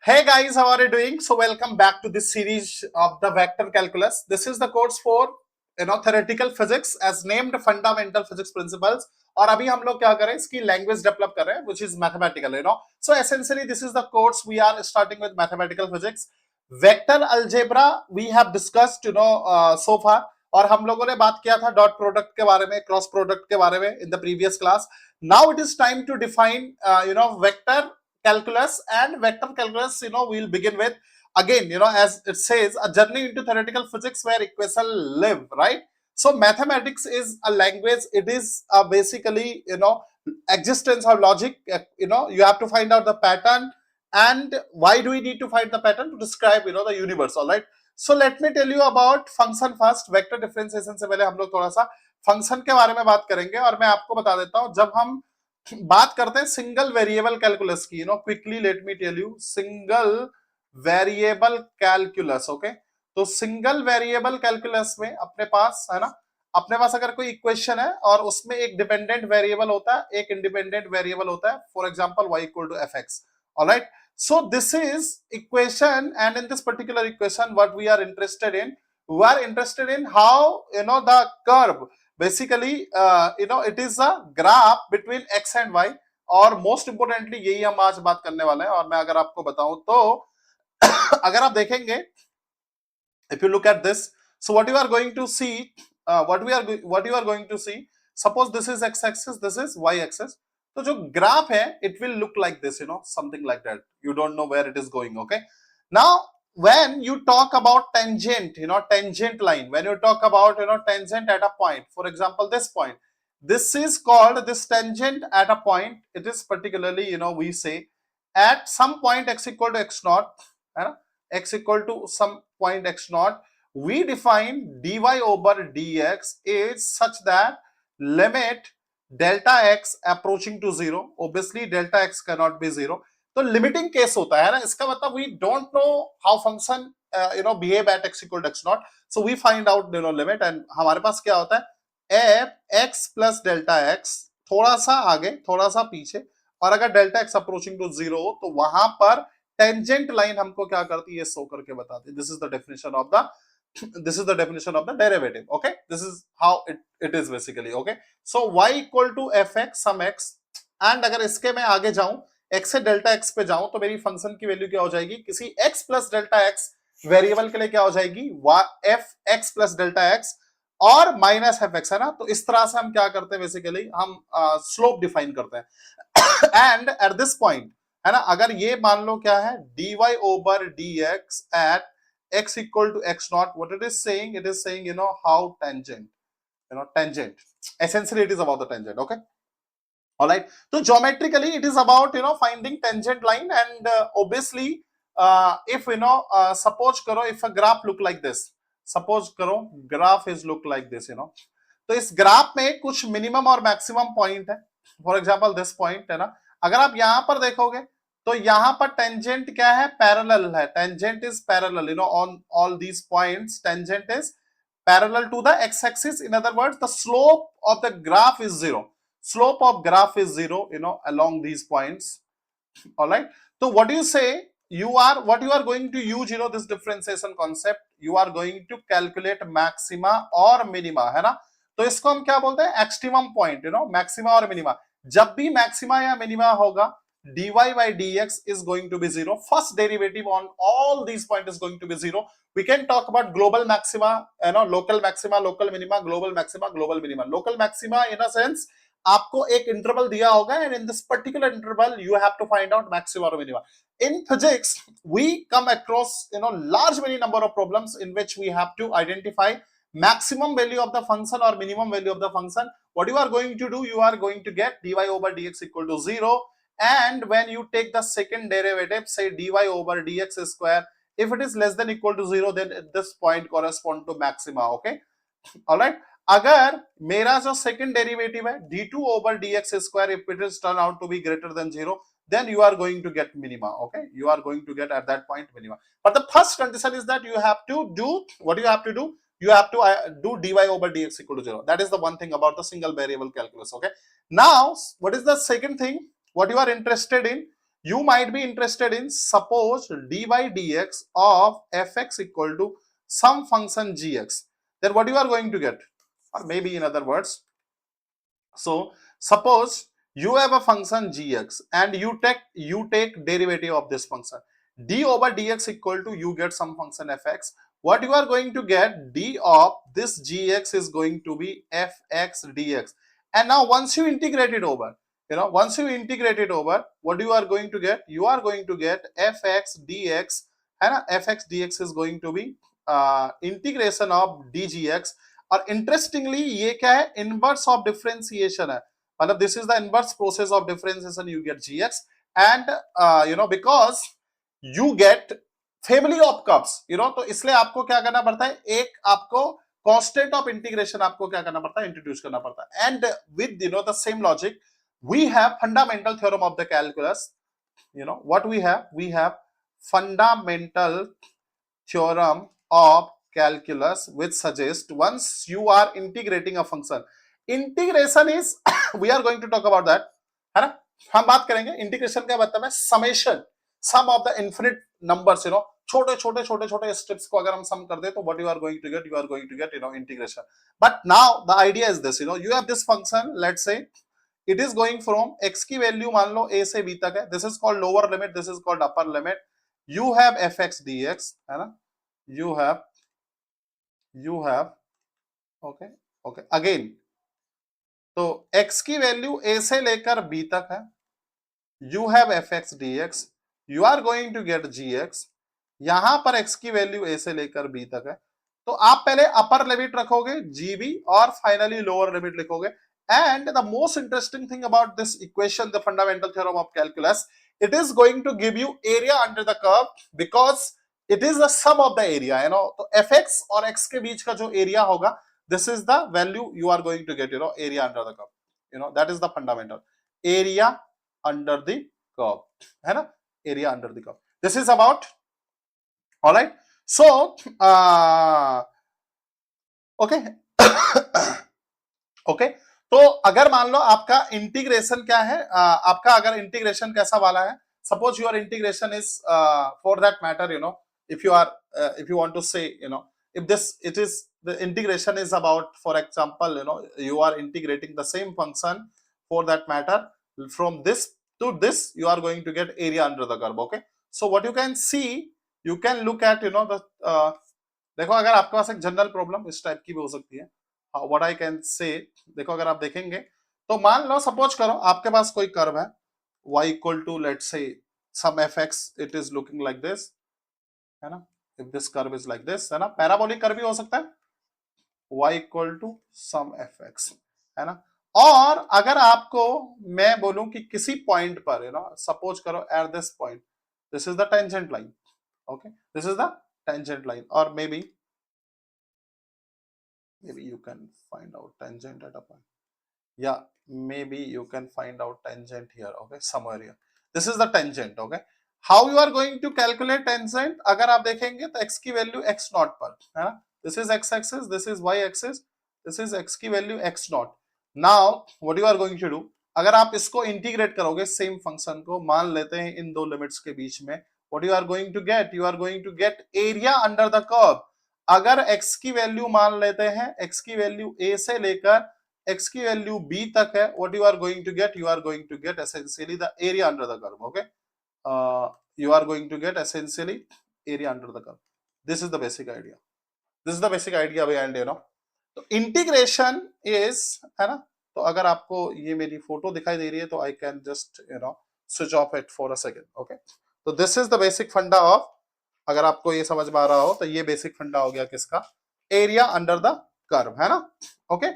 Hey guys, how are you doing? So welcome back to this series of the vector calculus. This is the course for theoretical physics as named fundamental physics principles. और अभी हम लोग क्या करें इसकी language develop कर रहे हैं which is mathematical, So essentially this is the course we are starting with mathematical physics. Vector algebra we have discussed so far. और हम लोगों ने बात किया था डॉट प्रोडक्ट के बारे में, क्रॉस प्रोडक्ट के बारे में in the previous class. Now it is time to define vector calculus and vector calculus we'll begin with again as it says a journey into theoretical physics where equations live, right? So mathematics is a language. It is basically existence of logic. You have to find out the pattern. And why do we need to find the pattern? To describe the universe. All right, so let me tell you about function first. Vector differentiation से पहले हम लोग थोड़ा सा function के बारे में बात करेंगे. और मैं आपको बता देता हूं, जब हम बात करते हैं सिंगल वेरिएबल कैलकुलस की, quickly let me tell you single variable calculus. Okay, तो सिंगल वेरिएबल कैलकुलस में अपने पास है ना, अपने पास अगर कोई इक्वेशन है और उसमें एक डिपेंडेंट वेरिएबल होता है, एक इंडिपेंडेंट वेरिएबल होता है, for example y equal to fx. Alright, so this is equation, and in this particular equation what we are interested in how the curve basically it is a graph between x and y. और most importantly यही हम आज बात करने वाले हैं. और मैं अगर आपको बताऊं तो अगर आप देखेंगे, if you look at this, so what you are going to see, what you are going to see, suppose this is x axis, this is y axis. तो जो ग्राफ है it will look like this, something like that. You don't know where it is going. Okay, now when you talk about tangent, tangent line, when you talk about tangent at a point, for example this point, this is called this tangent at a point. It is particularly we say at some point x equal to x naught, x equal to some point x naught, we define dy over dx is such that limit delta x approaching to 0. Obviously delta x cannot be 0. तो limiting case होता है ना, इसका मतलब we don't know how function behave at x equal to x not, so we find out limit. And हमारे पास क्या होता है, f x plus delta x, थोड़ा सा आगे थोड़ा सा पीछे, और अगर डेल्टा x अप्रोचिंग टू 0 तो वहां पर टेंजेंट लाइन हमको क्या करती है, शो करके बताती है. This is the definition of the derivative. Okay, this is how it is basically. Okay, so y equal to fx some x, and अगर इसके मैं आगे जाऊं, x से डेल्टा x पे जाऊं, तो मेरी फंक्शन की वैल्यू क्या हो जाएगी, किसी x plus delta x variable के लिए क्या हो जाएगी, f x plus delta x और माइनस एफ एक्स, है ना. तो इस तरह से हम क्या करते हैं, बेसिकली हम स्लोप डिफाइन करते हैं. एंड एट दिस पॉइंट, है ना, अगर ये मान लो क्या है, dy over dx at x equal to x naught, what it is saying, how tangent, essentially it is about the tangent. Okay, all right, so geometrically it is about finding tangent line. And obviously if suppose karo, if a graph look like this, suppose karo graph is look like this, तो इस graph में कुछ minimum और maximum point है. For example this point, है ना, अगर आप यहां पर देखोगे तो यहां पर टेंजेंट क्या है, पैरेलल है. Tangent is parallel on all these points. Tangent is parallel to the X axis. In other words the slope of the graph is 0. Slope of graph is 0 along these points. All right, so what do you say, what you are going to use this differentiation concept, you are going to calculate maxima or minima, है ना. तो इसको हम क्या बोलते हैं, extremum point, maxima और minima. जब भी मैक्सिमा या मिनिमा होगा, dy by dx is going to be 0. First derivative on all these points is going to be 0. We can talk about global maxima, local maxima, local minima, global maxima, global minima. Local maxima in a sense, आपको एक interval दिया होगा, and in this particular interval you have to find out maxima or minima. In physics we come across large many number of problems in which we have to identify maximum value of the function or minimum value of the function. What you are going to do, you are going to get dy over dx equal to 0, and when you take the second derivative, say dy over dx square, if it is less than equal to 0, then at this point correspond to maxima. Okay, all right, अगर मेरा जो second derivative है d2 over dx square, if it is turn out to be greater than 0, then you are going to get minima. Okay, you are going to get at that point minima. But the first condition is that you have to do what you have to do, you have to do dy over dx equal to 0. That is the one thing about the single variable calculus. Okay, now what is the second thing, what you are interested in, you might be interested in suppose dy dx of fx equal to some function gx, then what you are going to get, or maybe in other words, so suppose you have a function gx and you take derivative of this function, d over dx equal to you get some function fx. What you are going to get, d of this gx is going to be fx dx. And now once you integrate it over, once you integrate it over, what you are going to get, you are going to get fx dx, and fx dx is going to be integration of dgx. और interestingly ये क्या है, inverse of differentiation है, मतलब this is the inverse process of differentiation, you get GX and because you get family of curves, तो इसलिए आपको क्या करना पड़ता है, एक आपको कांस्टेंट ऑफ इंटीग्रेशन आपको क्या करना पड़ता है, इंट्रोड्यूस करना पड़ता है. And with the same logic we have fundamental theorem of the calculus. What we have fundamental theorem of calculus which suggests once you are integrating a function, integration is we are going to talk about that, है ना. हम बात करेंगे integration का मतलब है summation, sum of the infinite numbers, छोटे छोटे छोटे छोटे स्टेप्स को अगर हम सम कर दे तो what you are going to get integration. But now the idea is this, you have this function, let's say it is going from x की वैल्यू मान लो a से b तक है, this is called lower limit, this is called upper limit. You have fx dx, है ना, you have okay again, तो x की वैल्यू a से लेकर b तक है, you have fx dx, you are going to get gx. यहां पर x की वैल्यू a से लेकर b तक है, तो आप पहले अपर लिमिट रखोगे gb और फाइनली लोअर लिमिट लिखोगे. And the most interesting thing about this equation, the fundamental theorem of calculus, it is going to give you area under the curve because it is the sum of the area, तो fx और x के बीच का जो area होगा, this is the value you are going to get, area under the curve, that is the fundamental area under the curve, है ना, area under the curve. This is about, all right. So okay okay, तो अगर मान लो आपका integration क्या है, आपका अगर इंटीग्रेशन कैसा वाला है, suppose your integration is for that matter, if you want to say, it is the integration is about, for example, you are integrating the same function for that matter from this to this, you are going to get area under the curve. Okay, so what you can see, you can look at, the देखो अगर आपके पास एक general problem इस type की भी हो सकती है, what I can say, देखो अगर आप देखेंगे तो मान लो सपोज करो आपके पास कोई कर्व है y equal to let's say some fx, it is looking like this, है ना, if this curve is like this, है ना, पैराबोलिक कर्व भी हो सकता है, y equal to some fx, है ना. और अगर आपको मैं बोलूं कि किसी पॉइंट पर, सपोज करो at this point, this is the tangent line, okay, this is the tangent line, और maybe you can find out tangent at a point, yeah, maybe you can find out tangent here, okay, somewhere here, this is the tangent. Okay, how you are going to calculate tangent, अगर आप देखेंगे तो x की value x not पर है ना, this is x axis, this is y axis, this is x की value x not. now what you are going to do, अगर आप इसको इंटीग्रेट करोगे सेम फंक्शन को, मान लेते हैं इन दो लिमिट्स के बीच में, what you are going to get, you are going to get area under the curve. अगर x की वैल्यू मान लेते हैं, x की वैल्यू a से लेकर x की वैल्यू b तक है, what you are going to get, you are going to get essentially the area under the curve. Okay, you are going to get essentially area under the curve. This is the basic idea, this is the basic idea behind, तो integration is, है ना. तो अगर आपको ये मेरी photo दिखाई दे रही है तो I can just switch off it for a second. Okay, तो दिस इज द बेसिक फंडा ऑफ, अगर आपको ये समझ में आ रहा हो तो ये बेसिक फंडा हो गया किसका, एरिया अंडर द कर्व, है ना. ओके,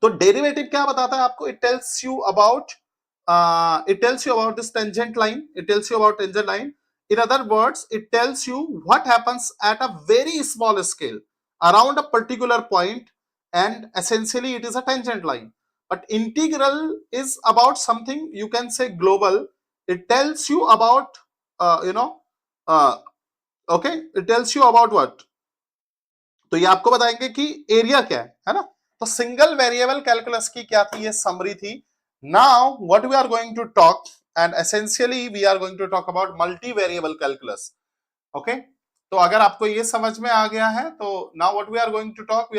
तो डेरिवेटिव क्या बताता है आपको, it tells you about this tangent line, it tells you about tangent line. In other words, it tells you what happens at a very small scale around a particular point, and essentially it is a tangent line. But integral is about something, you can say global. It tells you about okay, it tells you about what, तो ये आपको बताएंगे कि area क्या है ना. तो single variable calculus की क्या थी, ये समरी थी. Now what we are going to talk and essentially we are going to talk about multivariable calculus. Okay, तो अगर आपको ये समझ में आ गया है तो now what we are going to talk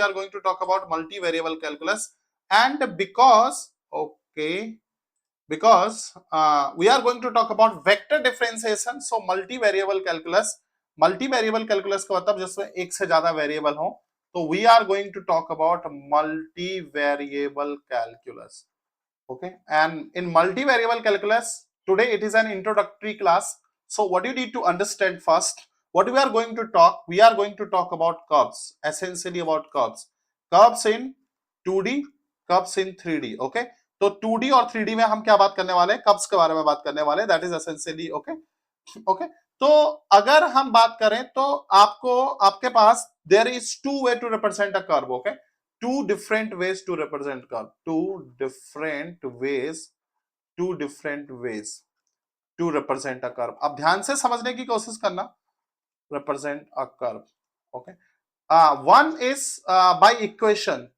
about multivariable calculus. And because we are going to talk about vector differentiation, so multivariable calculus का मतलब जिसमें एक से ज्यादा वेरिएबल हो, तो we are going to talk about multivariable calculus. Okay, and in multivariable calculus today it is an introductory class. So what you need to understand first, what we are going to talk about curves, essentially about curves in 2D, curves in 3D. okay, तो 2D और 3D में हम क्या बात करने वाले हैं, curves के बारे में बात करने वाले, दैट इज एसेंशियली ओके. तो अगर हम बात करें तो आपके पास there is two way to represent a curve. Okay, two different ways to represent curve, two different ways to represent a curve. अब ध्यान से समझने की कोशिश करना. represent a curve. okay, one is by equation.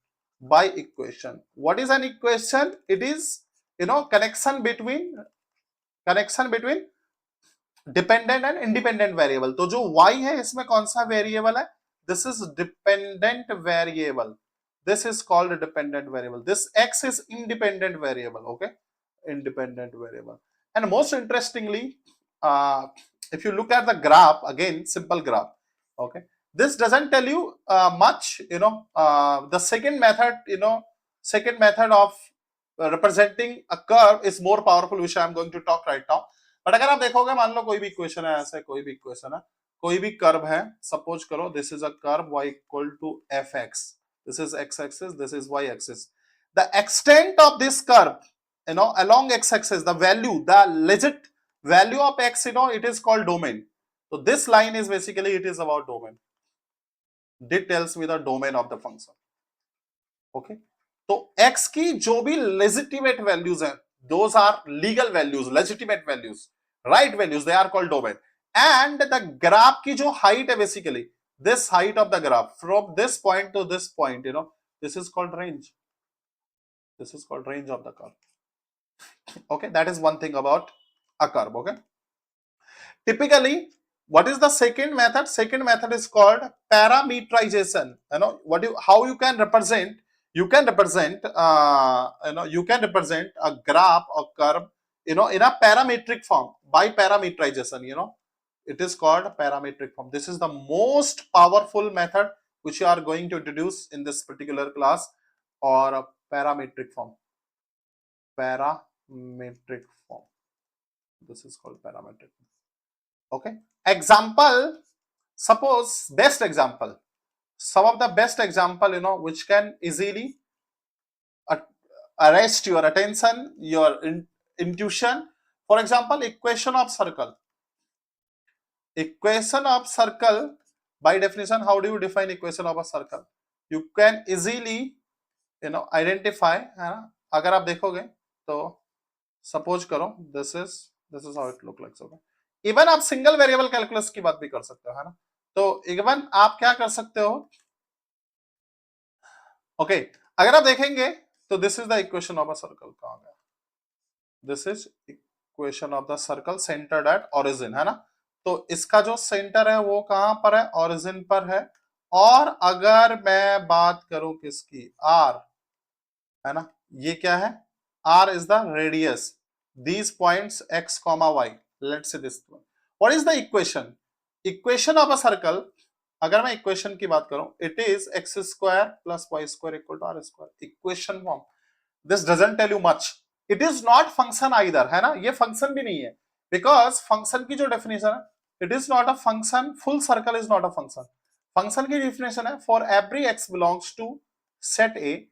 What is an equation? It is connection between dependent and independent variable. तो जो y है इसमें कौन सा वेरिएबल है, this is dependent variable, this is called a dependent variable. This x is independent variable. okay, independent variable. And most interestingly, if you look at the graph, again simple graph, okay, this doesn't tell you much. The second method of representing a curve is more powerful, which I am going to talk right now. But अगर आप देखोगे, मान लो कोई भी equation है, ऐसे कोई भी कर्व है, सपोज करो this is a curve y equal to fx, this is x axis, this is y axis. The extent of this curve, along x axis, the legit value of x, it is called domain. So this line is basically, it is about domain. It tells me the domain of the function. okay, तो x की जो भी legitimate values हैं, those are legal values, legitimate values, right values, they are called domain. And the graph की जो height है, basically this height of the graph from this point to this point, this is called range. This is called range of the curve. okay, that is one thing about a curve. okay, typically what is the second method? Second method is called parametrization. How you can represent a graph or curve in a parametric form by parametrization. It is called parametric form. This is the most powerful method which you are going to introduce in this particular class, or a parametric form. This is called parametric form. okay, example, suppose best example, some of the best example which can easily arrest your attention, your intuition. For example, equation of circle. By definition, how do you define equation of a circle? You can easily identify. अगर आप देखोगे तो suppose करो this is how it look like. Okay, even आप single variable calculus की बात भी कर सकते हो, है ना. तो इवन आप क्या कर सकते हो, ओके, अगर आप देखेंगे तो this is the equation of a circle. कहां गया, this is equation of the circle centred at origin, है ना. तो इसका जो सेंटर है वो कहां पर है, ओरिजिन पर है. और अगर मैं बात करूं किसकी, आर, है ना, ये क्या है, R is the radius, these points x comma y, let's say this one. What is the equation of a circle? अगर मैं इक्वेशन की बात करूं, it is x square plus y square equal to r square. Equation form. This doesn't tell you much. It is not function either, है ना, ये function भी नहीं है, because फंक्शन की जो डेफिनेशन है, it is not a function. Full circle is not a function. Function की डेफिनेशन है, for every x belongs to set A,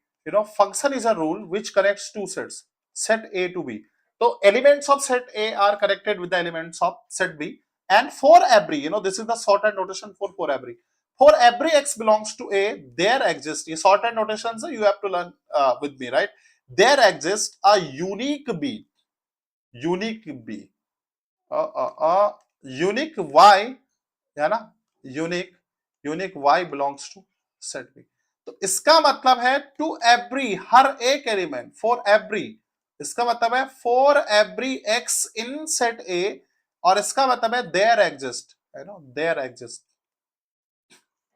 function is a rule which connects two sets, set A to B. So elements of set A are connected with the elements of set B, and for every, this is the shorthand notation for every. For every x belongs to A, there exists, ये shorthand notations you have to learn with me, right? There exists a unique B, unique Y, है ना, unique Y belongs to set B. तो इसका मतलब है to every, हर एक element, for every, इसका मतलब है for every x in set ए, और इसका मतलब है देयर एग्जिस्ट, है ना, देयर एग्जिस्ट।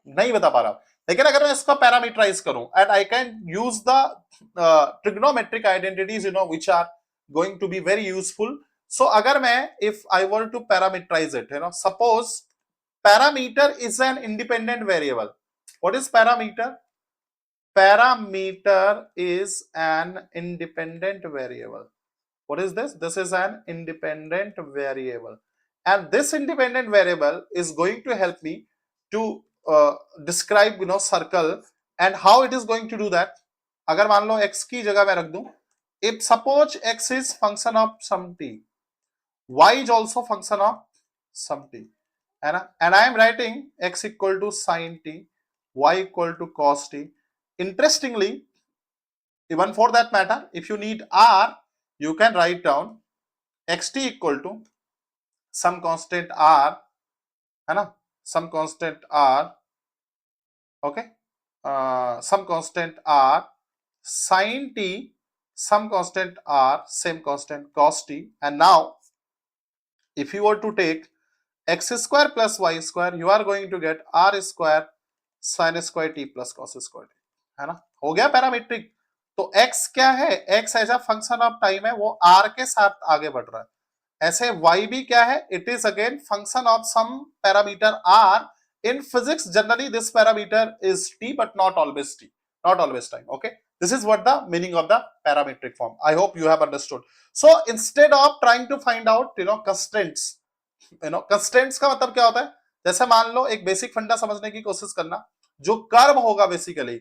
नहीं बता पा रहा, लेकिन अगर मैं इसको पैरामीटराइज करूं and I can use the trigonometric identities, which are going to be very useful. So अगर मैं, if I were to parameterize it, suppose parameter is an independent variable. What is parameter? Parameter is an independent variable. What is this? This is an independent variable, and this independent variable is going to help me to describe circle. And how it is going to do that? अगर मान लो x की जगह मैं रख दूं, if suppose x is function of some t, y is also function of some t, है ना, and I am writing x equal to sin t, y equal to cos t. Interestingly, even for that matter, if you need r, you can write down xt equal to some constant r, है ना, some constant r, okay, some constant r sin t, some constant r, same constant cos t. And now if you were to take x square plus y square, you are going to get r square sin square t plus cos square t, है ना, हो गया parametric. तो x क्या है, x as a function of time है, वो r के साथ आगे बढ़ रहा है। ऐसे y भी क्या है, it is again function of some parameter r. In physics, generally this parameter is t, but not always t, not always time. Okay, this is what the meaning of the parametric form. I hope you have understood. So instead of trying to find out constraints, constants का मतलब क्या होता है, जैसे मान लो एक basic फंडा समझने की कोशिश करना, जो कर्व होगा बेसिकली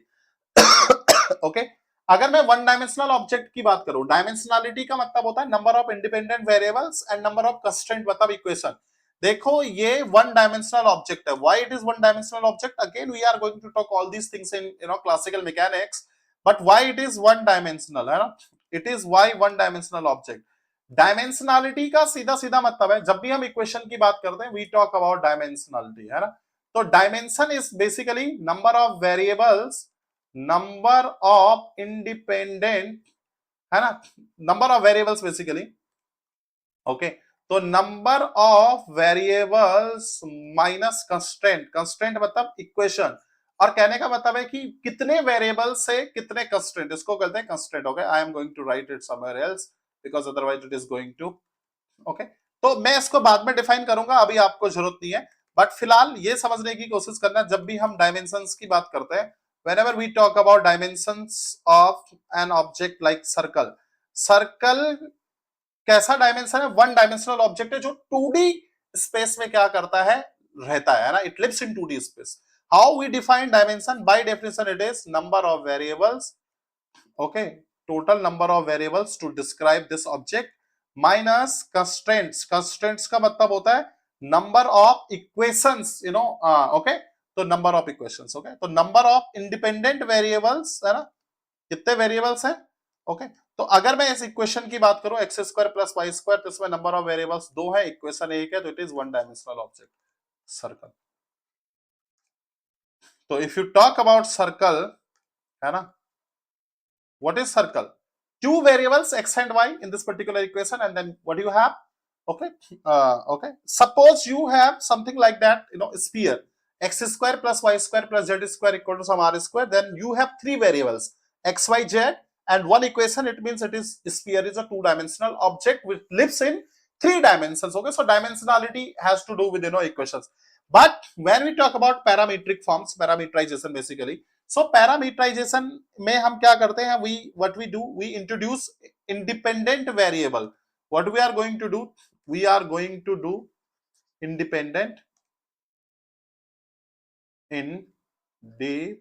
ओके, अगर मैं वन डायमेंशनल ऑब्जेक्ट की बात करूं, डायमेंशनलिटी का मतलब होता है number of independent variables and number of constraint, मतलब इक्वेशन। देखो ये वन डायमेंशनल ऑब्जेक्ट है, why it is one dimensional object, again we are going to talk all these things in classical mechanics, but why it is one dimensional, है ना, it is why one dimensional object. Dimensionality का सीधा सीधा मतलब है, जब भी हम इक्वेशन की बात करते हैं वी टॉक अबाउट डायमेंशनलिटी, है ना, तो dimension is basically number of variables, number of independent, है ना, number of variables basically, okay. तो number of variables minus constraint, constraint मतलब इक्वेशन, और कहने का मतलब है कि कितने वेरिएबल से कितने कंस्ट्रेंट, इसको कहते हैं constraint. Okay, I am going to write it somewhere else because otherwise it is going to, okay, तो मैं इसको बाद में डिफाइन करूंगा, अभी आपको जरूरत नहीं है, बट फिलहाल ये समझने की कोशिश करना, जब भी हम डायमेंशंस की बात करते हैं, whenever we talk about dimensions of an object like circle, circle कैसा डायमेंशन है, वन डायमेंशनल ऑब्जेक्ट है जो 2D स्पेस में क्या करता है, रहता है ना, it lives in 2D space. How we define dimension, by definition it is number of variables, okay, total number of variables to describe this object minus constraints, constraints का मतलब होता है नंबर ऑफ इक्वेशंस, ओके, तो number of equations, okay, तो number of independent variables, है ना, कितने variables हैं, ओके। तो अगर मैं इस इक्वेशन की बात करूं X square plus Y square, तो इसमें नंबर ऑफ वेरिएबल्स 2 है, इक्वेशन 1 है, तो it is one dimensional object circle. तो if you talk about circle, है ना, what is circle, two variables x and y in this particular equation, and then what do you have, okay, okay, suppose you have something like that, sphere, x square plus y square plus z square equal to some r square, then you have three variables x y z and one equation, it means it is sphere is a two-dimensional object which lives in three dimensions, okay. So dimensionality has to do with equations, but when we talk about parametric forms, parameterization basically, so parameterization में हम क्या करते हैं, what we do, we introduce independent variable. What we are going to do, we are going to do independent variable.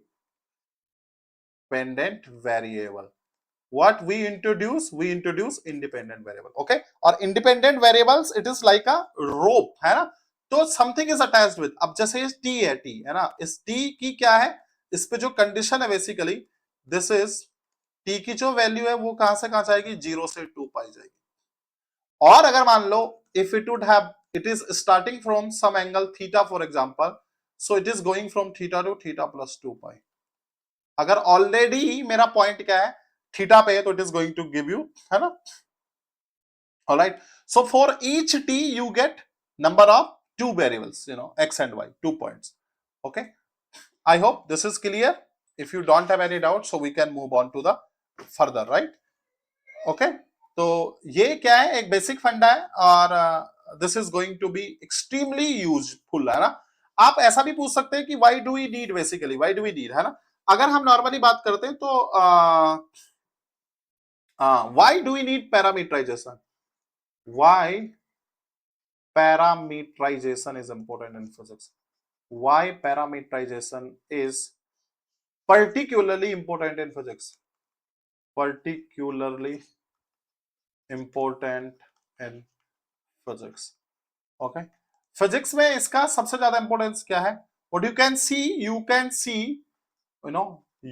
What we introduce independent variable, okay, और independent variables it is like a rope, है ना, तो something is attached with, अब जैसे t है, t है ना, इस t की क्या है, इस पे जो कंडीशन है बेसिकली, दिस इज t की जो वैल्यू है वो कहां से कहां जाएगी, 0 से 2 पाई जाएगी, और अगर मान लो if it would have, it is starting from some angle theta for example, so it is going from theta to theta plus 2 pi. अगर ऑलरेडी मेरा पॉइंट क्या है थीटा पे है तो it is going to give you, है ना. Alright, so for each T you get number of two variables, x and y, 2 points. Okay, I hope this is clear. If you don't have any doubt, so we can move on to the further, right? Okay, तो ये क्या है, एक basic फंडा है और this is going to be extremely useful, है ना. आप ऐसा भी पूछ सकते हैं कि why do we need, basically why do we need, है ना. अगर हम नॉर्मली बात करते हैं तो why do we need parameterization, why parameterization is important in physics, why parameterization is particularly important in physics, particularly important in physics. Okay, physics में इसका सबसे ज्यादा इंपॉर्टेंस क्या है, what you can see, you can see,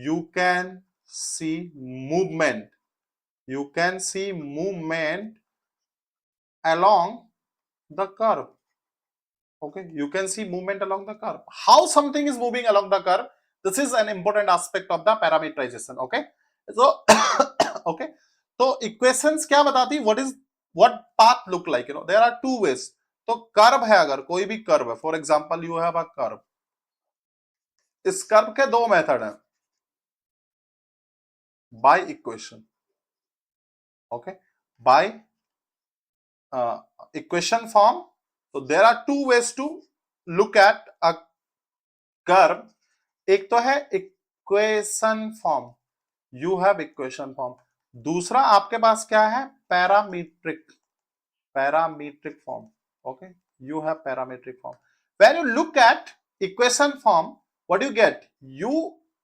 you can see movement, you can see movement along the curve. Okay, you can see movement along the curve. How something is moving along the curve, this is an important aspect of the parameterization. Okay, so okay, तो equations क्या बताती, what path look like, there are two ways. तो curve है, अगर कोई भी curve है, for example you have a curve, इस कर्व के दो मेथड हैं, by equation. Okay, by equation form. So there are two ways to look at a curve. एक तो है equation form, you have equation form. दूसरा आपके पास क्या है, parametric form. Okay, you have parametric form. When you look at equation form, what do you get? You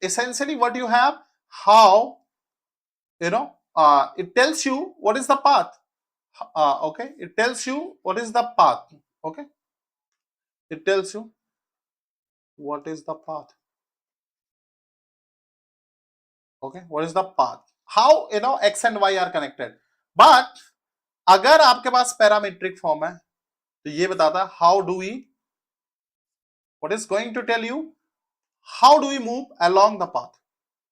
essentially what you have, how it tells you what is the path. Okay, it tells you what is the path. Okay, it tells you what is the path. Okay, what is the path, how x and y are connected. But अगर आपके पास parametric form है तो ये बताता है how do we, what is going to tell you how do we move along the path.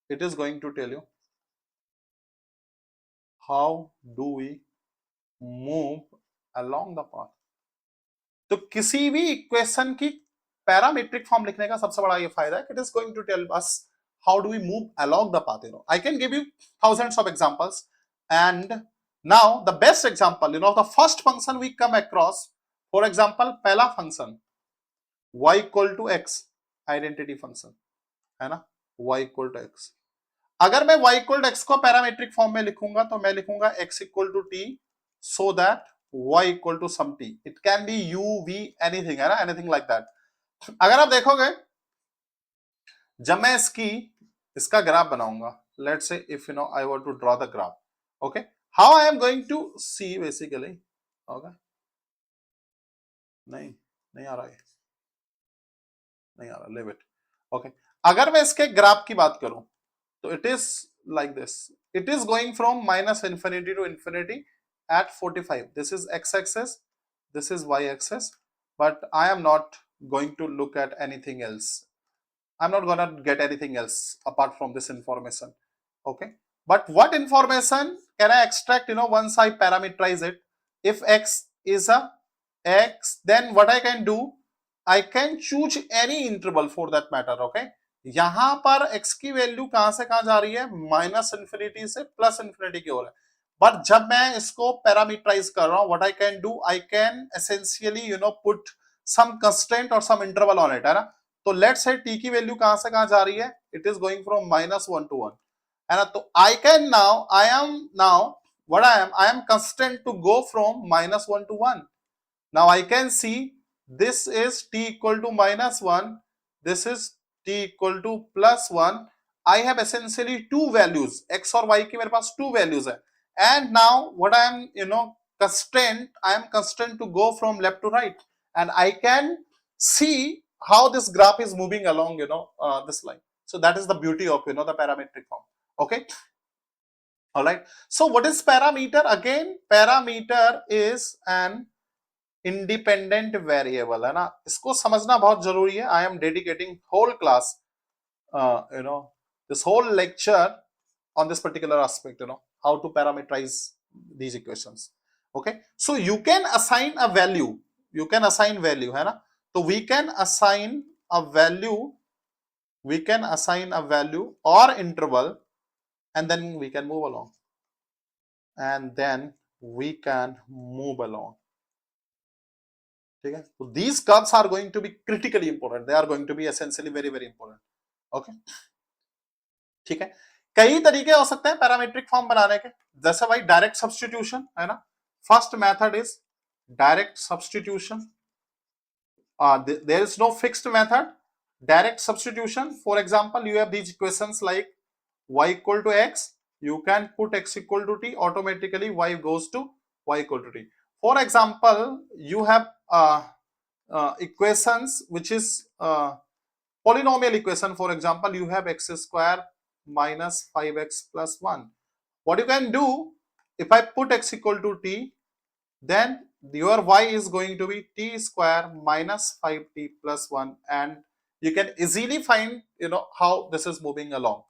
It is going to tell you how do we move along the path. तो किसी भी equation की parametric form लिखने का सबसे बड़ा ये फायदा है, it is going to tell us how do we move along the path. I can give you thousands of examples, and now the best example, the first function we come across, for example पहला function y equal to x, identity function है ना, y equal to x. अगर मैं y equal to x को parametric form में लिखूंगा तो मैं लिखूंगा x equal to t so that y equal to some t. It can be u, v, anything, है ना, anything like that. अगर आप देखोगे जब मैं इसका ग्राफ बनाऊंगा, let's say if I want to draw the graph, okay, how I am going to see basically, okay, नहीं आ रहा है, नहीं आ रहा, leave it. Okay, अगर मैं इसके ग्राफ की बात करूं तो it is like this. It is going from minus infinity to infinity at 45. This is x-axis, this is y-axis, but I am not going to look at anything else. I'm not gonna get anything else apart from this information. Okay, but what information can I extract, once I parameterize it? If x is a x, then what I can do, I can choose any interval for that matter. Okay, यहां पर x की value कहां से कहां जा रही है, minus infinity से प्लस इन्फिनिटी की ओर है. बट जब मैं इसको पैरामीटराइज कर रहा हूं, what I can do, I can essentially put some constraint और सम इंटरवल ऑन इट, है ना. तो लेट्स से t की वैल्यू कहां से कहां जा रही है, it is going from -1 to 1, है ना. तो I can now, I am now what I am constrained to go from -1 to 1. Now I can see this is t equal to -1, this is t equal to +1. I have essentially two values, x और y की मेरे पास two values है. And now what I am constrained, I am constrained to go from left to right, and I can see how this graph is moving along this line. So that is the beauty of the parametric form. Okay, all right. So what is parameter? Again, parameter is an independent variable, है ना. इसको समझना बहुत जरूरी है. I am dedicating whole class, this whole lecture on this particular aspect, how to parameterize these equations. Okay, so you can assign a value, है ना. So we can assign a value or interval, and then we can move along. ठीक है. So these curves are going to be critically important. They are going to be essentially very very important. Okay. ठीक है. कई तरीके हो सकते हैं parametric form बनाने के, जैसे भाई डायरेक्ट सब्स्टिट्यूशन है ना. First method is direct substitution. There is no fixed method. Direct substitution, for example, you have these equations like y equal to x, you can put x equal to t, automatically y goes to y equal to t. For example, you have equations which is polynomial equation. For example, you have x square minus 5x plus 1. What you can do, if I put x equal to t, then your y is going to be t square minus 5t plus 1, and you can easily find how this is moving along,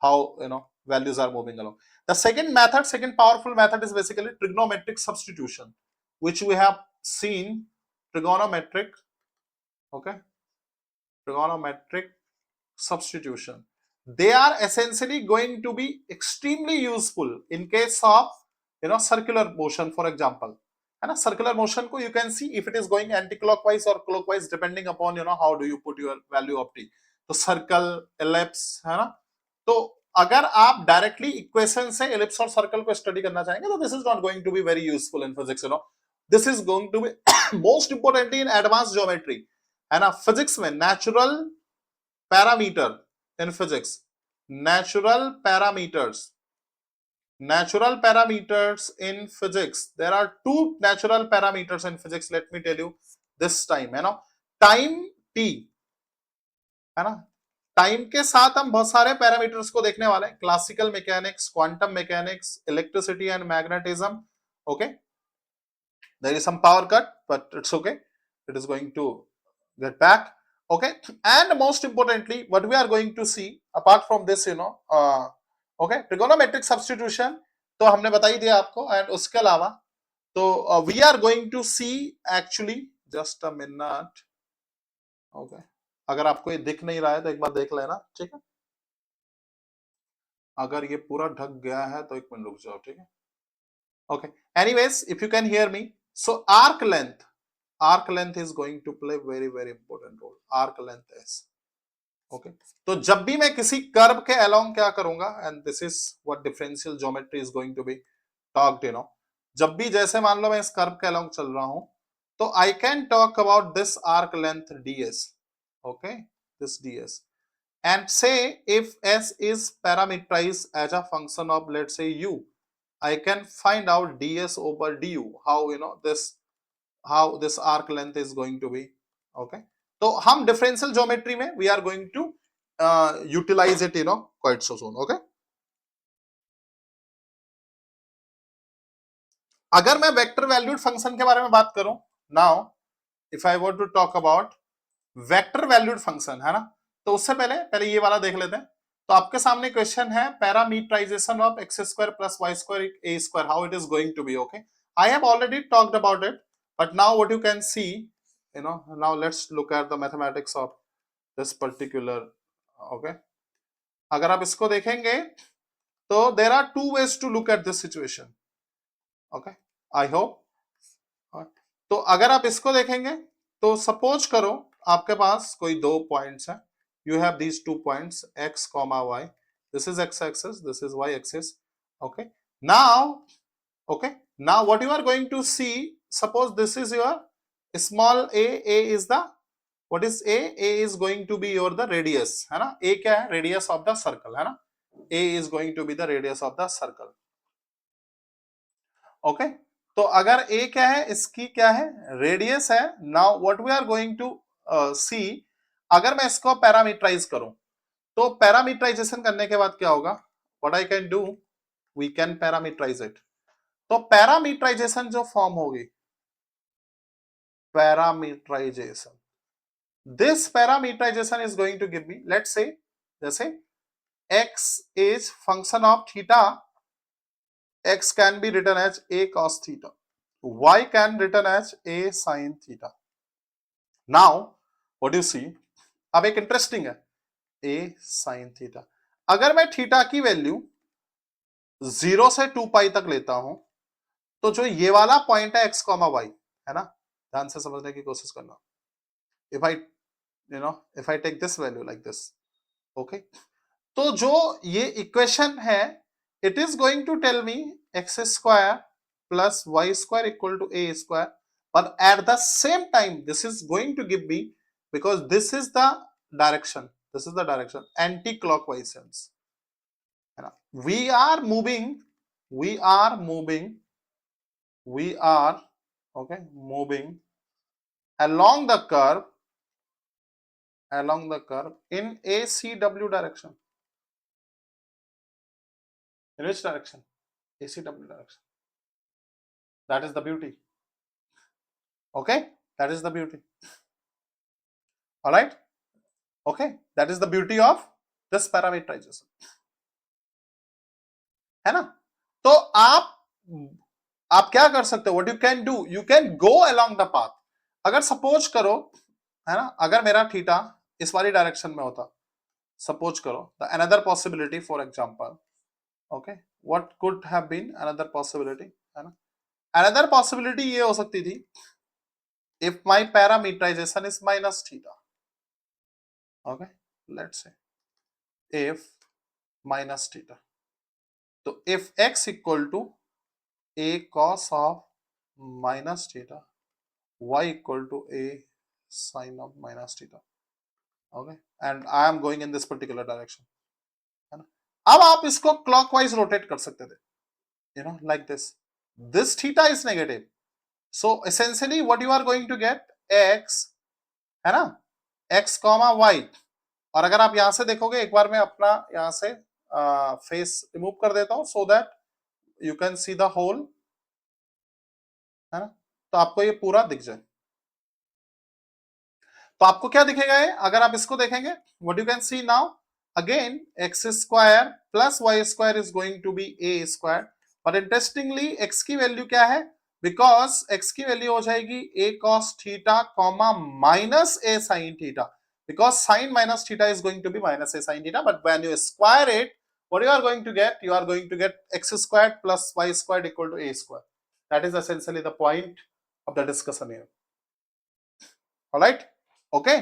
how values are moving along. The second powerful method is basically trigonometric substitution, which we have seen. Trigonometric substitution, they are essentially going to be extremely useful in case of circular motion. For example, and a circular motion ko you can see if it is going anti-clockwise or clockwise, depending upon how do you put your value of t. तो circle, ellipse, है ना. तो अगर आप directly equation से ellipse और circle को study करना चाहेंगे तो this is not going to be very useful in physics. This is going to be most importantly in advance geometry, है ना. फिजिक्स में natural parameter, in physics, natural parameters in physics. There are two natural parameters in physics. Let me tell you this time, time t, है ना. Time के साथ हम बहुत सारे पैरामीटर्स को देखने वाले हैं. Classical mechanics, quantum mechanics, electricity and magnetism. Okay, there is some power cut but it's okay, it is going to get back. Okay, and most importantly what we are going to see apart from this, okay, trigonometric substitution तो हमने बता ही दिया आपको. And उसके अलावा तो we are going to see actually, just a minute. Okay, अगर आपको ये दिख नहीं रहा है तो एक बार देख लेना, ठीक है. अगर ये पूरा ढक गया है तो एक मिनट रुक जाओ, ठीक है. Okay, anyways, if you can hear me, so arc length is going to play very very important role. Arc length is okay. तो जब भी मैं किसी कर्व के अलोंग क्या करूंगा, and this is what differential geometry is going to be talked, जब भी जैसे मान लो मैं इस कर्व के अलोंग चल रहा हूं तो I can talk about this arc length ds. okay, this ds, and say if s is parameterized as a function of, let's say, u, I can find out ds over du, how this arc length is going to be. Okay, तो हम differential geometry में we are going to utilize it quite so soon. Okay, अगर मैं vector valued function के बारे में बात करूं, now if I want to talk about vector valued function, है ना, तो उससे पहले ये वाला देख लेते हैं. तो आपके सामने क्वेश्चन है parameterization of x square plus Y square a square, how it is going to be. Okay, I have already talked about it, but now what you can see, now let's look at the mathematics of this particular. Okay, अगर आप इसको देखेंगे तो there are two ways to look at this situation. Okay, I hope. तो अगर आप इसको देखेंगे तो सपोज करो आपके पास कोई दो पॉइंट्स हैं. You have these 2 points x, y. This is x axis, this is y axis. Okay, now what you are going to see, suppose this is your small a is the, what is a is going to be your the radius, है ना. a क्या है, radius of the circle, है ना. a is going to be the radius of the circle. okay, तो अगर a क्या है, इसकी क्या है, रेडियस है. Now what we are going to see, अगर मैं इसको पैरामीटराइज करूं तो पैरामीटराइजेशन करने के बाद क्या होगा, what I can do, we can parameterize it. तो पैरामीटराइजेशन जो फॉर्म होगी, parameterization, this parameterization is going to give me, let's say, जैसे x is function of theta, x can be written as a cos theta, y can written as a sin theta. Now what do you see, अब एक interesting है, a sin theta. अगर मैं theta की value 0 से 2 पाई तक लेता हूं तो जो ये वाला पॉइंट है x कॉमा y है ना, ध्यान से समझने की कोशिश करना. If I if I take this value like this, okay, तो जो ये इक्वेशन है it is going to tell me x square plus Y square equal to a square, but at the same time this is going to give me, because this is the direction anti-clockwise sense, है ना. we are okay moving along the curve in ACW direction. In which direction? ACW direction. That is the beauty. Okay, that is the beauty. All right, okay, that is the beauty of this parameterization, है ना. तो आप क्या कर सकते हो, what you can do, you can go along the path. अगर suppose करो, है ना, अगर मेरा थीटा इस वाली डायरेक्शन में होता, सपोज करो, the another possibility for example, okay, what could have been another possibility, है ना, another possibility ये हो सकती थी, if my parameterization is minus theta, okay, let's say if minus theta, तो if x equal to a cos of minus theta, y equal to a sin of minus theta, okay, and I am going in this particular direction, है ना. अब आप इसको clockwise rotate कर सकते थे, like this theta is negative, so essentially what you are going to get x, है ना, x comma y. और अगर आप यहां से देखोगे, एक बार मैं अपना यहां से फेस रिमूव कर देता हूं so that you can see the whole, है ना, तो आपको ये पूरा दिख जाए. तो आपको क्या दिखेगा ये, अगर आप इसको देखेंगे, what you can see now, again x square plus Y square is going to be a square, but interestingly x की वैल्यू क्या है, बिकॉज एक्स की वैल्यू हो जाएगी a cos theta comma minus a sine theta, because sin minus theta is going to be minus a sin theta, but when you square it, what you are going to get, you are going to get x squared plus y squared equal to a square. That is essentially the point of the discussion here. All right, okay,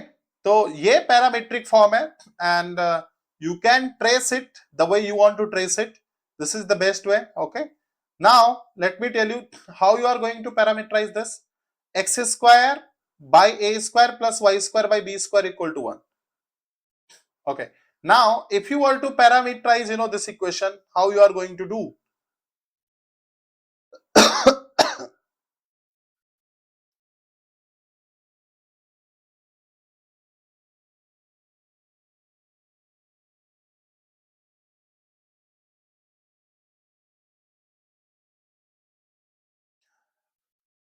तो ये parametric form है, and you can trace it the way you want to trace it. This is the best way. Okay, now let me tell you how you are going to parameterize this. X square by a square plus y square by b square equal to 1. Okay, now if you were to parameterize this equation, how you are going to do,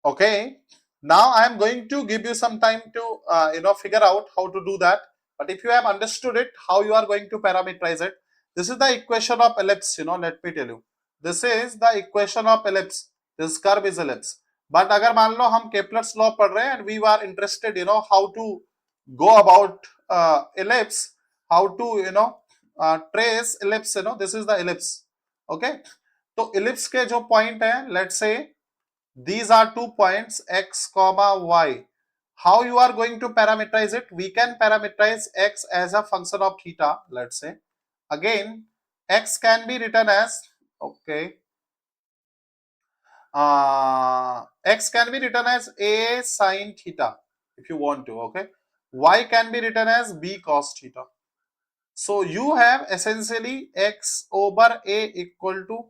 okay, now I am going to give you some time to figure out how to do that. But if you have understood it, how you are going to parameterize it, this is the equation of ellipse. Let me tell you, this is the equation of ellipse. This curve is ellipse. But अगर मान लो हम Kepler's law पढ़ रहे हैं and we were interested, how to go about ellipse, how to trace ellipse, this is the ellipse. Okay, तो ellipse के जो point है, let's say these are 2 points x comma y. How you are going to parameterize it? We can parameterize x as a function of theta, let's say. Again, x can be written as, okay, x can be written as a sin theta if you want to, okay. Y can be written as b cos theta. So you have essentially x over a equal to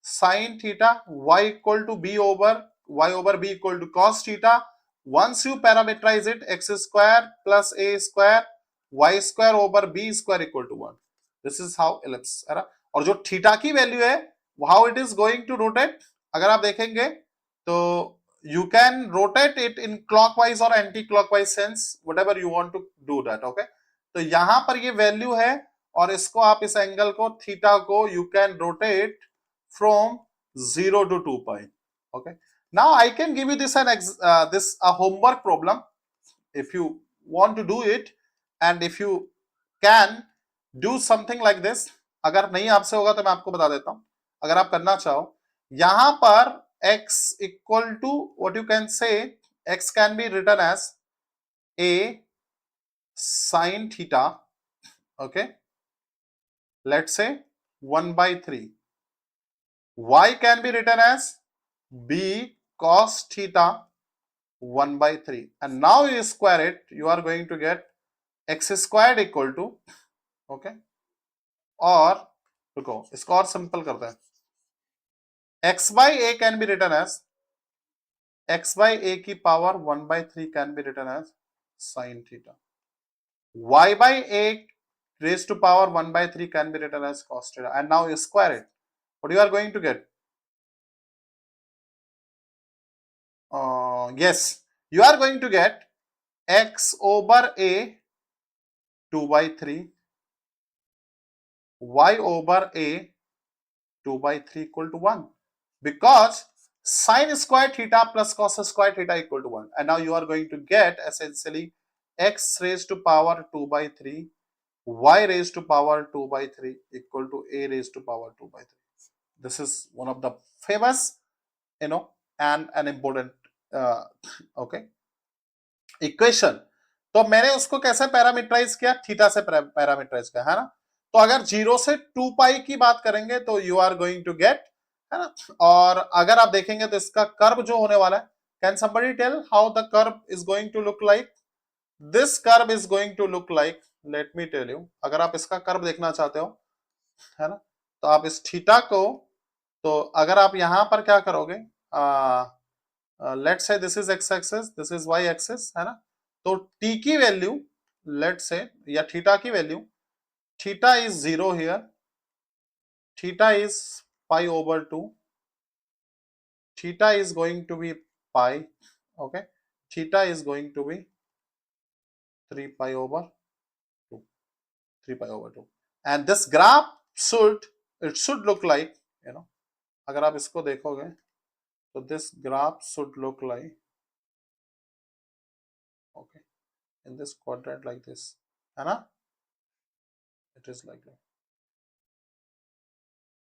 sin theta, y equal to b over y over b equal to cos theta. Once you parameterize it, x square plus a square y square over b square equal to 1. This is how ellipse है ना. और जो theta की value है, how it is going to rotate, अगर आप देखेंगे तो you can rotate it in clockwise or anti clockwise sense, whatever you want to do that. Okay, तो यहां पर ये वैल्यू है और इसको आप इस एंगल को थीटा को you can rotate from 0 to 2 pi. Okay, now I can give you this a homework problem if you want to do it, and if you can do something like this. अगर नहीं आपसे होगा तो मैं आपको बता देता हूं, अगर आप करना चाहो, यहां पर x equal to what you can say, x can be written as a sin theta. Okay, let's say 1 by 3. Y can be written as b cos theta 1 by 3, and now you square it, you are going to get x squared equal to, okay, और रुको इसको और simple करते हैं, x by a can be written as x by a की power 1 by 3 can be written as sin theta, y by a raised to power 1 by 3 can be written as cos theta, and now you square it, what you are going to get, yes, you are going to get x over a 2 by 3, y over a 2 by 3 equal to 1, because sin square theta plus cos square theta equal to 1, and now you are going to get essentially x raised to power 2 by 3, y raised to power 2 by 3 equal to a raised to power 2 by 3. This is one of the famous, and an important okay equation. तो मैंने उसको कैसे parameterise किया, theta से parameterise किया, है ना. तो अगर 0 से 2 पाई की बात करेंगे तो you are going to get, है ना. और अगर आप देखेंगे तो इसका कर्व जो होने वाला है, can somebody tell how the curve is going to look like, this curve is going to look like, let me tell you, अगर आप इसका कर्व देखना चाहते हो, है ना, तो आप इस थीटा को, तो अगर आप यहां पर क्या करोगे, let's say this is x axis, this is y axis, है ना. तो t की वैल्यू, लेट्स से, या थीटा की value, theta is 0 here, theta is pi over 2, theta is going to be pi, okay, theta is going to be 3 pi over 2, 3 pi over 2, and this graph should look like, अगर आप इसको देखोगे तो this graph should look like, okay, in this quadrant like this, है ना, it is like that,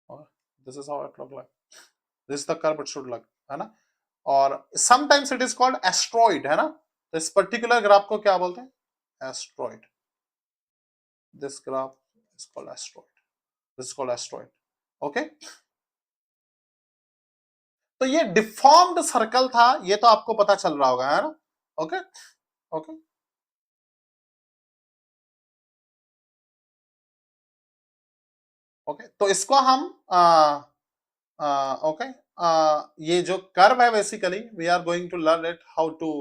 or this is how it look like, this is the curve it should look, है ना. और sometimes it is called asteroid, है ना. तो इस particular graph को क्या बोलते हैं, asteroid. This graph is called asteroid. This is called asteroid. Okay. तो ये डिफॉर्म्ड सर्कल था, ये तो आपको पता चल रहा होगा, है ना. ओके ओके ओके तो इसको हम ओके ये जो कर्व है, basically we are going to learn it how to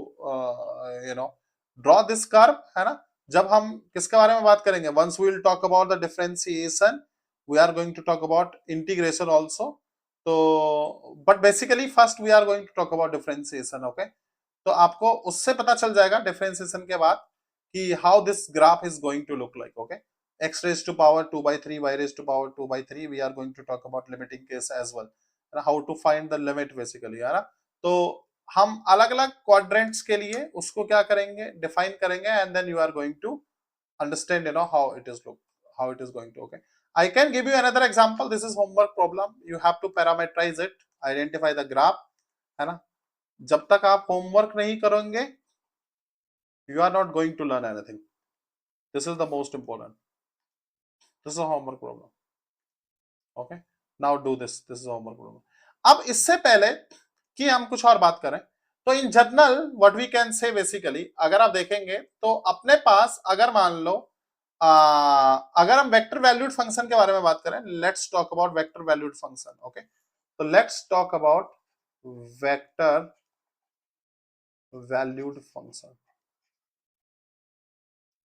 draw this curve, है ना. जब हम किसके बारे में बात करेंगे, once we will talk about the differentiation, we are going to talk about integration also. तो but basically first we are going to talk about differentiation. Okay, तो आपको उससे पता चल जाएगा डिफरेंशिएशन के बाद कि how this graph is going to look like. Okay, x raised to power 2 by 3, y raised to power 2 by 3, we are going to talk about limiting case as well, how to find the limit basically, है ना. तो हम अलग अलग quadrants के लिए उसको क्या करेंगे, डिफाइन करेंगे, and then you are going to understand how it is look, how it is going to. Okay, I can give you another example. This is homework problem, you have to parameterize it, identify the graph, है ना. जब तक आप homework नहीं करोगे, you are not going to learn anything. This is the most important. This is a homework problem. Okay, now do this. This is a homework problem. अब इससे पहले कि हम कुछ और बात करें, तो in general what we can say, basically अगर आप देखेंगे तो अपने पास, अगर मान लो अगर हम वेक्टर वैल्यूड फंक्शन के बारे में बात करें, let's talk about vector valued function. Okay, तो let's talk about vector valued function.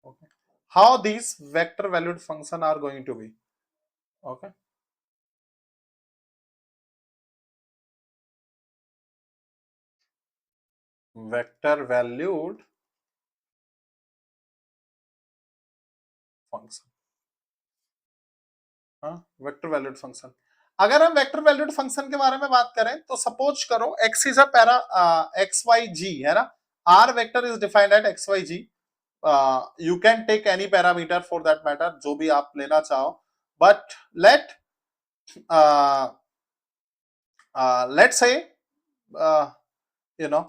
Okay, how these vector valued function are going to be. Okay, vector valued function. हाँ, वेक्टर वैल्यूड फंक्शन। अगर हम vector valued function के बारे में बात करें तो सपोज करो x is a para x y z है ना, r vector is defined at x y z, you can take any parameter for that matter, जो भी आप लेना चाहो, but let let's say you know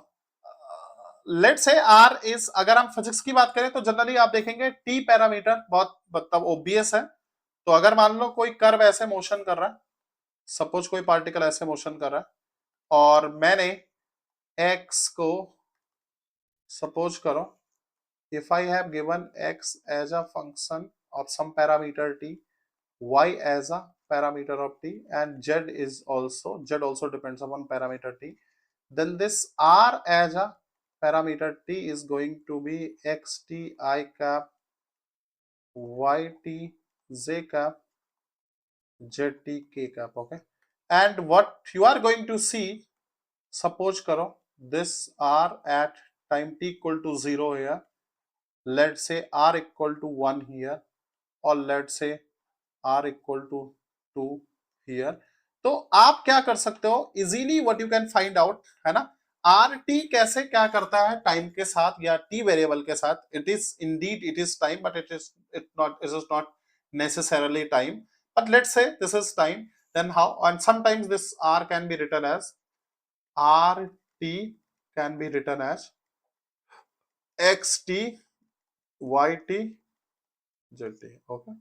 let's say r is, अगर हम physics की बात करें तो जनरली आप देखेंगे टी पैरामीटर बहुत मतलब ओबियस है। तो अगर मान लो कोई कर्व ऐसे मोशन कर रहा है, सपोज कोई पार्टिकल ऐसे मोशन कर रहा है और मैंने x को सपोज करो, if I have given x as a function of some parameter t, y as a parameter of t, and z also depends upon parameter t, then this r as a parameter t is going to be xt I cap yt j cap zt k cap. Okay, and what you are going to see, suppose करो this r at time t equal to 0 here, let's say r equal to 1 here, or let's say r equal to 2 here. तो आप क्या कर सकते हो easily, what you can find out है ना, R T कैसे क्या करता है टाइम के साथ या टी वेरिएबल के साथ, it is Indeed it is time, but it is not necessarily time, but let's say this is time, then how, and sometimes this r can be written as rt can be written as xt yt zt. Okay,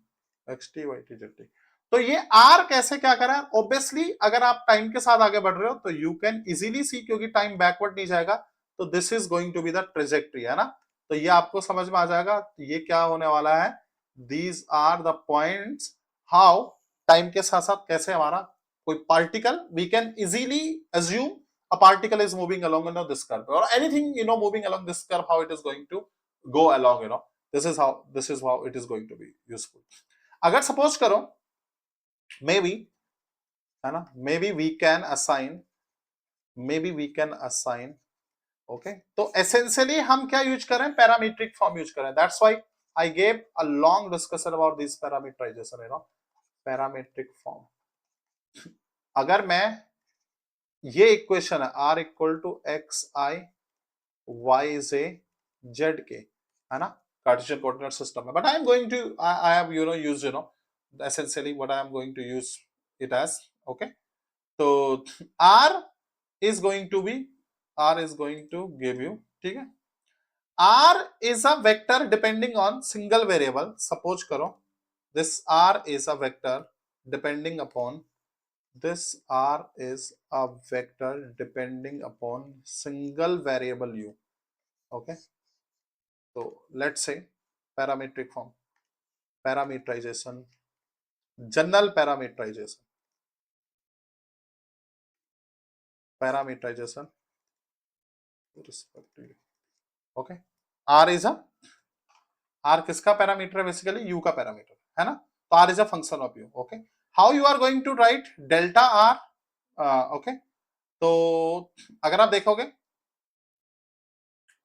xt yt zt. तो ये r कैसे क्या करा है, obviously अगर आप time के साथ आगे बढ़ रहे हो तो यू कैन इजीली सी, क्योंकि टाइम बैकवर्ड नहीं जाएगा, तो this is going to be the trajectory है ना। तो ये आपको समझ में आ जाएगा ये क्या होने वाला है, these are the points how time के साथ साथ कैसे हमारा कोई particle, we can easily assume a particle is moving along this curve, or anything moving along this curve, how it is going to go along, this is how it is going to be useful. अगर suppose करो maybe है ना, maybe we can assign okay, तो essentially हम क्या use करें, parametric form use करें, that's why I gave a long discussion about this parameterization, parametric form. अगर मैं ये इक्वेशन है r equal to x i y j z k है ना, कार्टेशियन कोऑर्डिनेट सिस्टम है, but I am going to I have used essentially what I am going to use it as. Okay, so r is going to be, r is going to give you, ठीक है, r is a vector depending on single variable, suppose करो this r is a vector depending upon, this r is a vector depending upon single variable u. Okay, so let's say parametric form, parameterization, general parameterization respectively. Okay, r is a, r किसका parameter है, basically u का parameter है ना, तो r is a function of u. Okay, how you are going to write delta r, okay, तो अगर आप देखोगे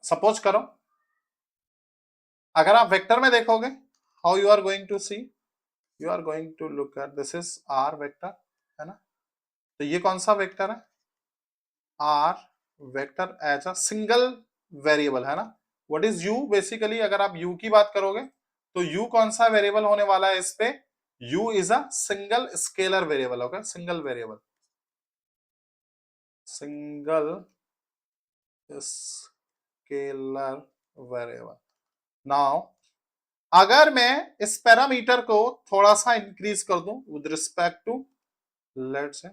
सपोज करो, अगर आप वेक्टर में देखोगे, how you are going to see, you are going to look at this is r vector है ना, तो ये कौन सा वेक्टर है, r vector as a single variable है ना, व्हाट इज u, बेसिकली अगर आप u की बात करोगे तो u कौन सा वेरिएबल होने वाला है इस पे, u is a single scalar variable, okay, single variable, single scalar variable. Now अगर मैं इस पैरामीटर को थोड़ा सा इंक्रीज कर दूं with respect to, let's say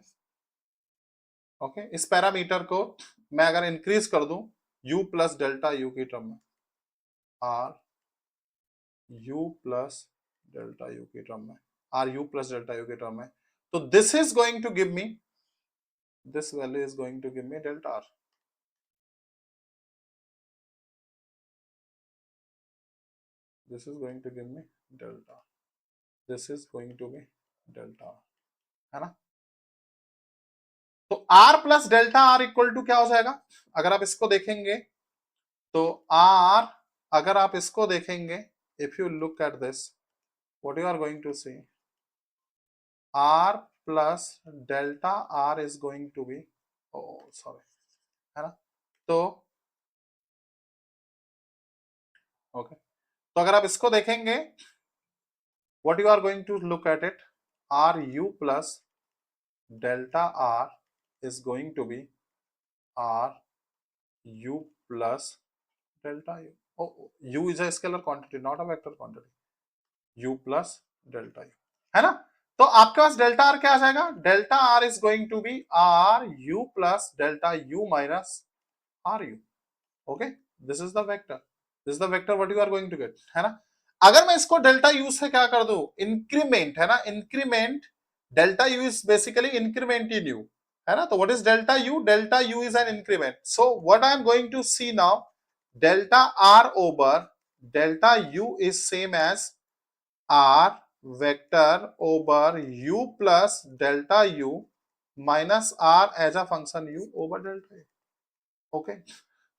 okay, इस पैरामीटर को मैं अगर इंक्रीज कर दूं u प्लस डेल्टा u की टर्म में, r u plus delta u की टर्म में, r u plus delta u की टर्म में, तो this is going to give me, this value is going to give me delta r, this is going to give me delta, this is going to be delta r, है ना, तो r plus delta r equal to क्या हो जाएगा, अगर आप इसको देखेंगे तो r, अगर आप इसको देखेंगे, if you look at this, what you are going to see, r plus delta r is going to be, oh sorry, है ना, तो ओके, तो अगर आप इसको देखेंगे, what you are going to look at it, ru plus delta r is going to be ru plus delta u. Oh, u is a scalar quantity, not a vector quantity. u plus delta u, है ना, तो आपके पास delta R क्या आ जाएगा, delta r is going to be r u plus delta u minus r u. Okay, this is the vector, this is the vector what you are going to get, है ना. अगर मैं इसको delta U से क्या कर दूं, increment, है ना, increment, delta u is basically increment in u, है ना, तो what is delta u, delta u is an increment. So what I am going to see now, delta r over delta u is same as r vector over u plus delta u minus r as a function u over delta u. Okay,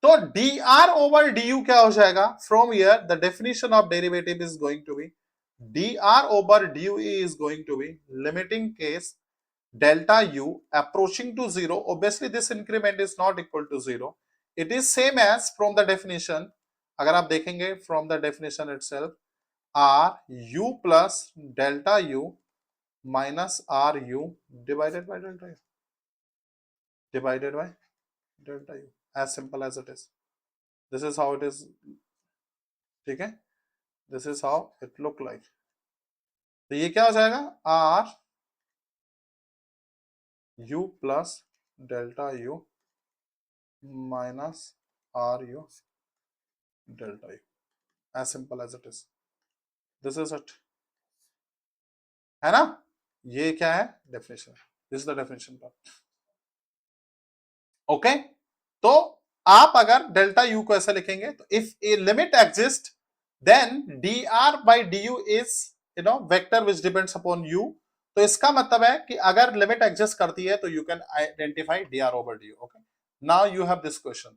तो dr over du क्या हो जाएगा, from here the definition of derivative is going to be dr over du is going to be limiting case delta u approaching to 0. Obviously this increment is not equal to 0. It is same as from the definition, अगर आप देखेंगे from the definition itself, r u plus delta u minus r u divided by delta u, divided by delta u, as simple as it is. This is how it is, ठीक है, this is how it look like. तो ये क्या हो जाएगा, r u plus delta u minus r u delta u, as simple as it is. This is it, है ना, ये क्या है definition, this is the definition part. Okay, तो आप अगर डेल्टा यू को ऐसे लिखेंगे, तो if a limit exist then d r by d u is vector which depends upon you. तो इसका मतलब है कि अगर लिमिट एग्जिस्ट करती है तो you can identify d r over d u. Okay, now you have this question.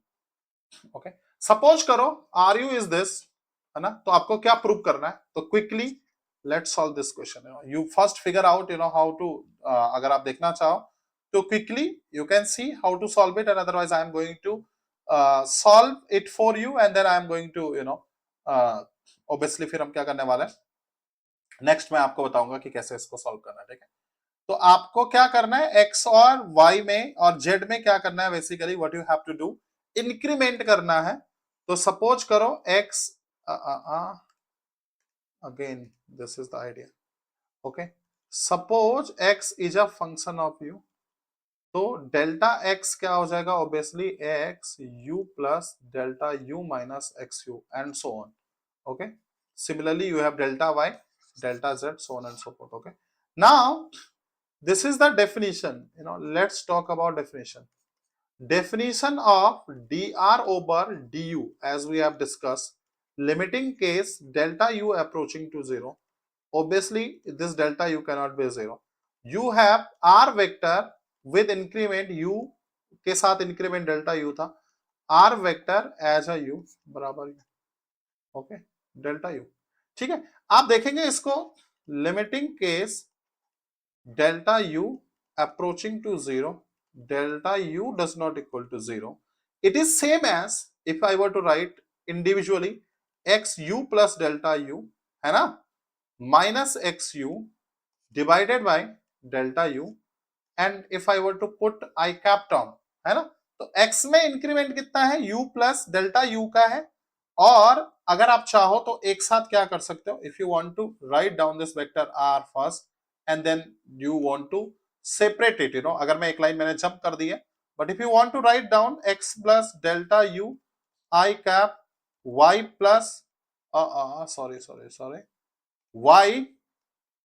Okay, suppose करो आर यू इज दिस, है ना, तो आपको क्या प्रूव करना है, तो quickly let's solve this question. You first figure out how to, अगर आप देखना चाहो तो quickly you can see how to solve it, and otherwise I am going to solve it for you, and then I am going to obviously फिर हम क्या करने वाले हैं, नेक्स्ट मैं आपको बताऊंगा कि कैसे इसको सॉल्व करना है. ठीक है, तो आपको क्या करना है, x और y में और z में क्या करना है, basically what you have to do, increment करना है. तो सपोज करो x, again this is the idea. Okay, suppose x is a function of u, तो डेल्टा x क्या हो जाएगा, obviously x u plus delta u minus x u and so on. Okay, similarly you have delta y, delta z, so on and so forth. Okay, now this is the definition. Let's talk about definition. Definition of dr over du, as we have discussed, limiting case delta u approaching to 0. Obviously this delta u cannot be 0. You have r vector with increment u के साथ increment delta u था, r vector as a u बराबर u. Okay, delta u, ठीक है. आप देखेंगे इसको, limiting case delta u approaching to 0, delta u does not equal to 0. It is same as if I were to write individually x u plus delta u, है ना, minus x u divided by delta u, and if I were to put i cap term, है ना, तो x में increment कितना है, u plus delta u का है. और अगर आप चाहो तो एक साथ क्या कर सकते हो, if you want to write down this vector r first and then you want to separate it, अगर मैं एक लाइन मैंने जंप कर दी है, but if you want to write down x plus delta u i cap y plus y